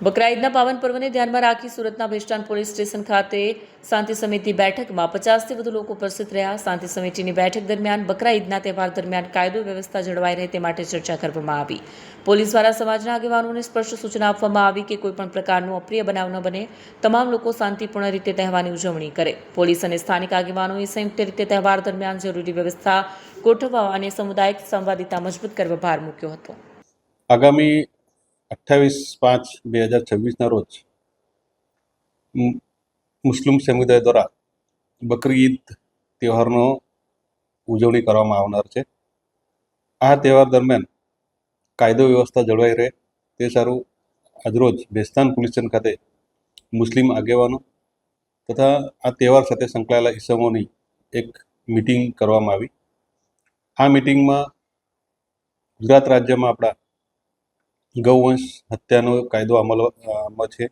બકરા ઈદના પાવન પર્વને ધ્યાનમાં રાખી સુરતના ભેસ્તાન પોલીસ સ્ટેશન ખાતે શાંતિ સમિતિ બેઠકમાં 50થી વધુ લોકો ઉપસ્થિત રહ્યા. શાંતિ સમિતિની બેઠક દરમિયાન બકરા ઈદના તહેવાર દરમિયાન કાયદો વ્યવસ્થા જળવાઈ રહે તે માટે ચર્ચા કરવામાં આવી. પોલીસ દ્વારા સમાજના આગેવાનોને સ્પષ્ટ સૂચના આપવામાં આવી કે કોઈપણ પ્રકારનું અપ્રિય બનાવ ન બને, તમામ લોકો શાંતિપૂર્ણ રીતે તહેવારની ઉજવણી કરે. પોલીસ અને સ્થાનિક આગેવાનોએ સંયુક્ત રીતે તહેવાર દરમિયાન જરૂરી વ્યવસ્થા ગોઠવવા અને સામુદાયિક સંવાદિતા મજબૂત કરવા ભાર મૂક્યો હતો. આગામી 28/5/2026 રોજ મુસ્લિમ સમુદાય દ્વારા બકરી ઈદ તહેવારનો ઉજવણી કરવામાં આવનાર છે. આ તહેવાર દરમિયાન કાયદો વ્યવસ્થા જળવાઈ રહે તે સારું આજરોજ ભેસ્તાન પોલીસ સ્ટેશન ખાતે મુસ્લિમ આગેવાનો તથા આ તહેવાર સાથે સંકળાયેલા ઇસમોની એક મિટિંગ કરવામાં આવી. આ મિટિંગમાં ગુજરાત રાજ્યમાં આપણા ગૌવંશ હત્યાનો કાયદો અમલમાં છે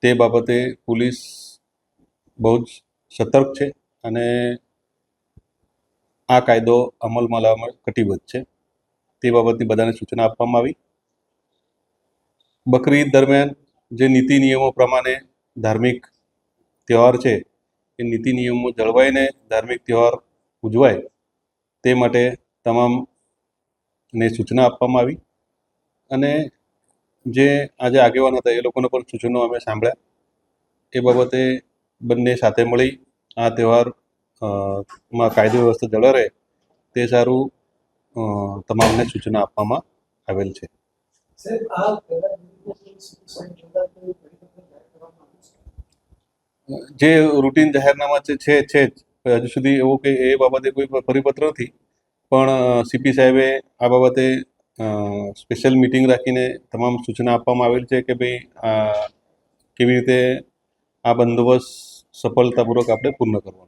તે બાબતે પોલીસ બહુ જ સતર્ક છે અને આ કાયદો અમલમાં લાવવામાં કટિબદ્ધ છે તે બાબતની બધાને સૂચના આપવામાં આવી. બકરી ઈદ દરમિયાન જે નીતિ નિયમો પ્રમાણે ધાર્મિક તહેવાર છે એ નીતિ નિયમો જળવાઈને ધાર્મિક તહેવાર ઉજવાય તે માટે તમામને સૂચના આપવામાં આવી અને જે આજે આગેવાન હતા એ લોકોને પણ સૂચનો અમે સાંભળ્યા. એ બાબતે બંને સાથે મળી આ તહેવાર માં કાયદો વ્યવસ્થા જળવાઈ રહે તે સારું તમામને સૂચના આપવામાં આવેલ છે. જે રૂટીન જાહેરનામા છે જ હજુ સુધી એવો કે એ બાબતે કોઈ પરિપત્ર નથી, પણ સીપી સાહેબે આ બાબતે સ્પેશિયલ મિટિંગ રાખીને તમામ સૂચના આપવામાં આવેલ છે કે ભાઈ કેવી રીતે આ બંદોબસ્ત સફળતાપૂર્વક આપણે પૂર્ણ કરવાનો.